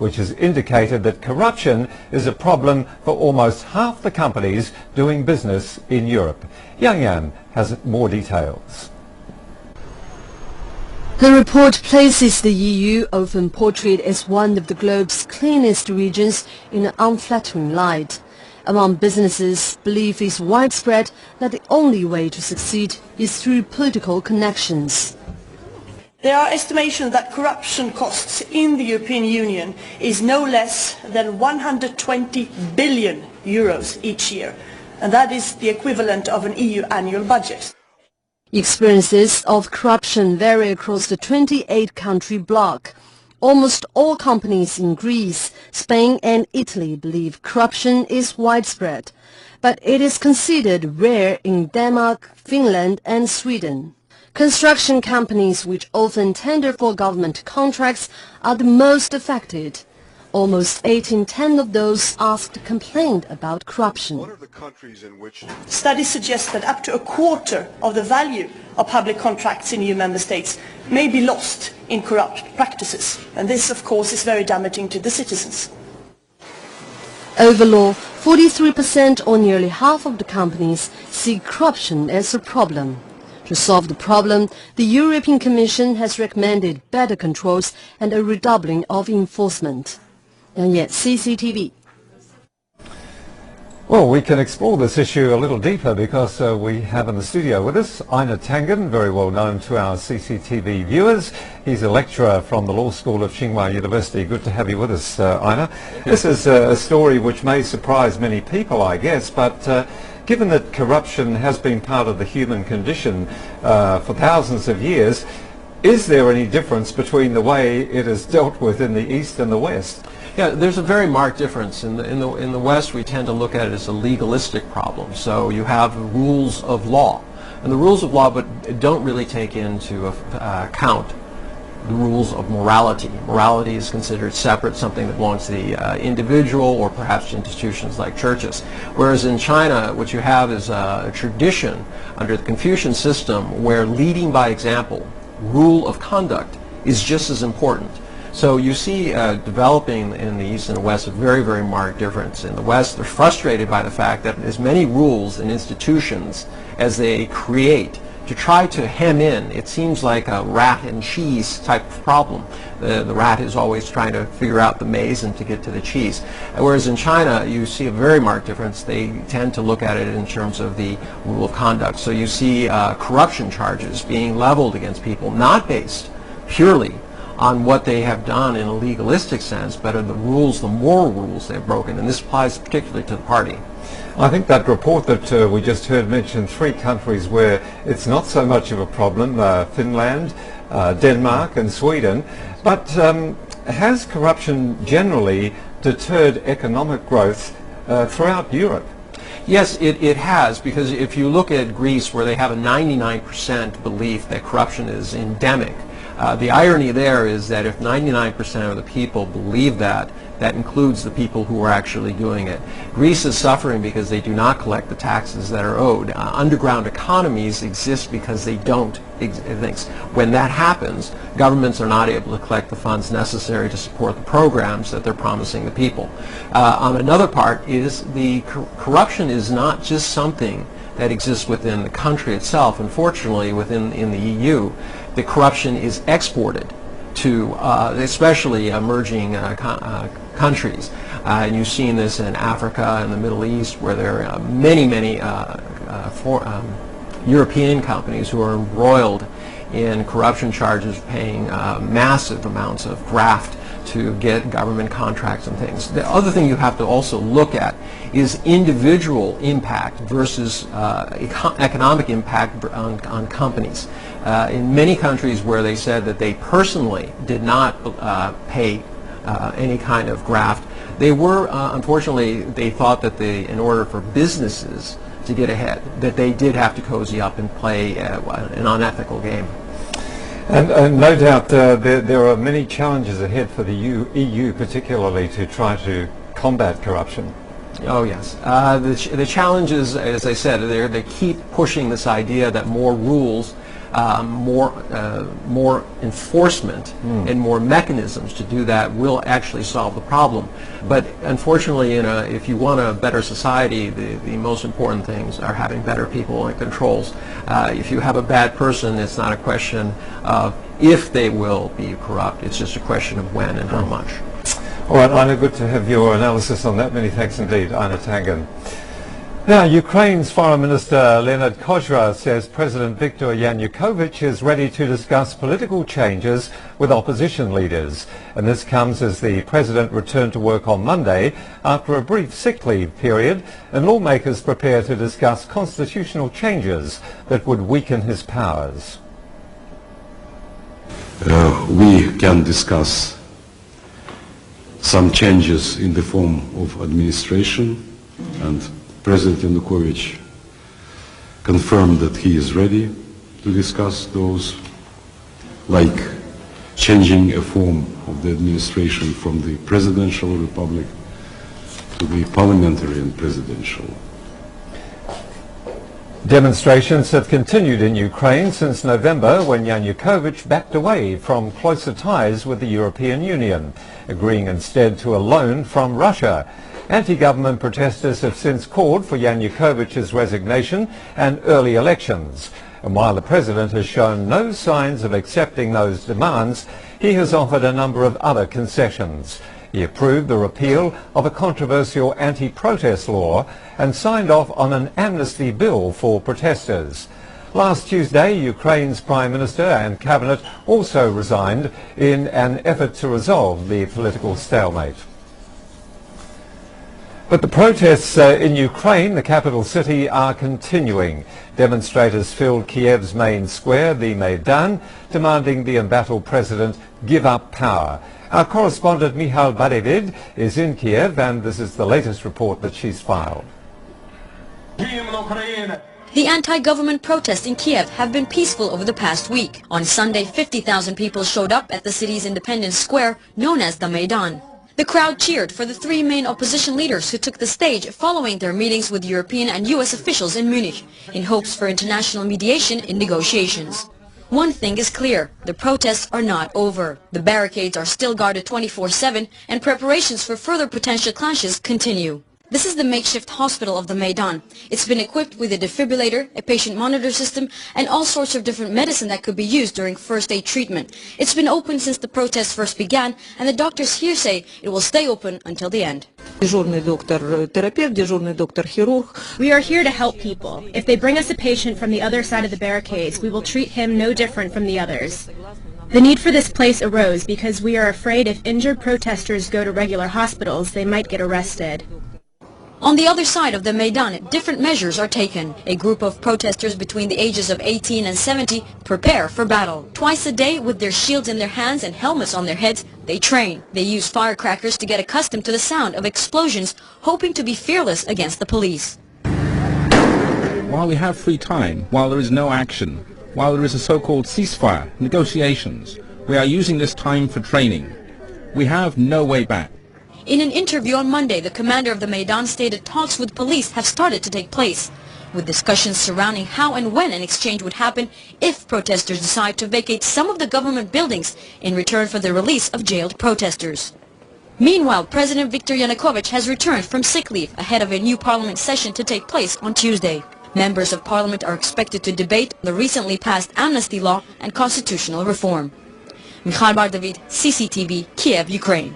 which has indicated that corruption is a problem for almost half the companies doing business in Europe. Yang Yan has more details. The report places the EU, often portrayed as one of the globe's cleanest regions, in an unflattering light. Among businesses, belief is widespread that the only way to succeed is through political connections. There are estimations that corruption costs in the European Union is no less than 120 billion euros each year, and that is the equivalent of an EU annual budget. Experiences of corruption vary across the 28-country bloc. Almost all companies in Greece, Spain and Italy believe corruption is widespread, but it is considered rare in Denmark, Finland and Sweden. Construction companies, which often tender for government contracts, are the most affected. Almost 8 in 10 of those asked complained about corruption. What are the countries in which Studies suggest that up to a quarter of the value of public contracts in EU member states may be lost in corrupt practices, and this of course is very damaging to the citizens. Overall, 43% or nearly half of the companies see corruption as a problem. To solve the problem, the European Commission has recommended better controls and a redoubling of enforcement. And yet, CCTV. Well, we can explore this issue a little deeper because we have in the studio with us Einar Tangen, very well known to our CCTV viewers. He's a lecturer from the Law School of Tsinghua University. Good to have you with us, Einar. This is a story which may surprise many people, I guess, but given that corruption has been part of the human condition for thousands of years, is there any difference between the way it is dealt with in the East and the West? Yeah, there's a very marked difference. In the West, we tend to look at it as a legalistic problem. So you have rules of law, and the rules of law but don't really take into account the rules of morality. Morality is considered separate, something that belongs to the individual or perhaps institutions like churches. Whereas in China, what you have is a tradition under the Confucian system where leading by example, rule of conduct, is just as important. So you see developing in the East and the West a very, very marked difference. In the West, they're frustrated by the fact that as many rules and institutions as they create to try to hem in, it seems like a rat and cheese type of problem. The rat is always trying to figure out the maze and to get to the cheese. Whereas in China, you see a very marked difference. They tend to look at it in terms of the rule of conduct. So you see corruption charges being leveled against people, not based purely on what they have done in a legalistic sense, but on the rules, the moral rules they've broken, and this applies particularly to the party. I think that report that we just heard mentioned 3 countries where it's not so much of a problem, Finland, Denmark and Sweden, but has corruption generally deterred economic growth throughout Europe? Yes, it has, because if you look at Greece, where they have a 99% belief that corruption is endemic, the irony there is that if 99% of the people believe that, that includes the people who are actually doing it. Greece is suffering because they do not collect the taxes that are owed. Underground economies exist because they don't exist. When that happens, governments are not able to collect the funds necessary to support the programs that they're promising the people. On another part is the corruption is not just something that exists within the country itself. Unfortunately, in the EU, the corruption is exported to especially emerging countries. And you've seen this in Africa and the Middle East, where there are many European companies who are embroiled in corruption charges, paying massive amounts of graft to get government contracts and things. The other thing you have to also look at is individual impact versus economic impact on companies. In many countries where they said that they personally did not pay any kind of graft, they were, unfortunately, they thought that in order for businesses to get ahead, that they did have to cozy up and play an unethical game. And no doubt there are many challenges ahead for the EU particularly to try to combat corruption. Oh yes. The challenges, as I said, they keep pushing this idea that more rules more enforcement and more mechanisms to do that will actually solve the problem. But unfortunately, if you want a better society, the most important things are having better people and controls. If you have a bad person, it's not a question of if they will be corrupt, it's just a question of when and how much. All right, Ina, good to have your analysis on that. Many thanks indeed, Ina Tangen. Now, Ukraine's Foreign Minister Leonid Kozhra says President Viktor Yanukovych is ready to discuss political changes with opposition leaders. And this comes as the president returned to work on Monday after a brief sick leave period, and lawmakers prepare to discuss constitutional changes that would weaken his powers. We can discuss some changes in the form of administration, and President Yanukovych confirmed that he is ready to discuss those, like changing a form of the administration from the presidential republic to the parliamentary and presidential. Demonstrations have continued in Ukraine since November, when Yanukovych backed away from closer ties with the European Union, agreeing instead to a loan from Russia. Anti-government protesters have since called for Yanukovych's resignation and early elections. And while the president has shown no signs of accepting those demands, he has offered a number of other concessions. He approved the repeal of a controversial anti-protest law and signed off on an amnesty bill for protesters. Last Tuesday, Ukraine's Prime Minister and Cabinet also resigned in an effort to resolve the political stalemate. But the protests in Ukraine, the capital city, are continuing. Demonstrators filled Kiev's main square, the Maidan, demanding the embattled president give up power. Our correspondent Michal Badevid is in Kiev, and this is the latest report that she's filed. The anti-government protests in Kiev have been peaceful over the past week. On Sunday, 50,000 people showed up at the city's Independence Square, known as the Maidan. The crowd cheered for the three main opposition leaders who took the stage following their meetings with European and US officials in Munich, in hopes for international mediation in negotiations. One thing is clear, the protests are not over. The barricades are still guarded 24/7 and preparations for further potential clashes continue. This is the makeshift hospital of the Maidan. It's been equipped with a defibrillator, a patient monitor system, and all sorts of different medicine that could be used during first aid treatment. It's been open since the protests first began, and the doctors here say it will stay open until the end. We are here to help people. If they bring us a patient from the other side of the barricades, we will treat him no different from the others. The need for this place arose because we are afraid if injured protesters go to regular hospitals, they might get arrested. On the other side of the Maidan, different measures are taken. A group of protesters between the ages of 18 and 70 prepare for battle. Twice a day, with their shields in their hands and helmets on their heads, they train. They use firecrackers to get accustomed to the sound of explosions, hoping to be fearless against the police. While we have free time, while there is no action, while there is a so-called ceasefire, negotiations, we are using this time for training. We have no way back. In an interview on Monday, the commander of the Maidan stated talks with police have started to take place, with discussions surrounding how and when an exchange would happen if protesters decide to vacate some of the government buildings in return for the release of jailed protesters. Meanwhile, President Viktor Yanukovych has returned from sick leave ahead of a new parliament session to take place on Tuesday. Members of parliament are expected to debate the recently passed amnesty law and constitutional reform. Michal Badevid, CCTV, Kiev, Ukraine.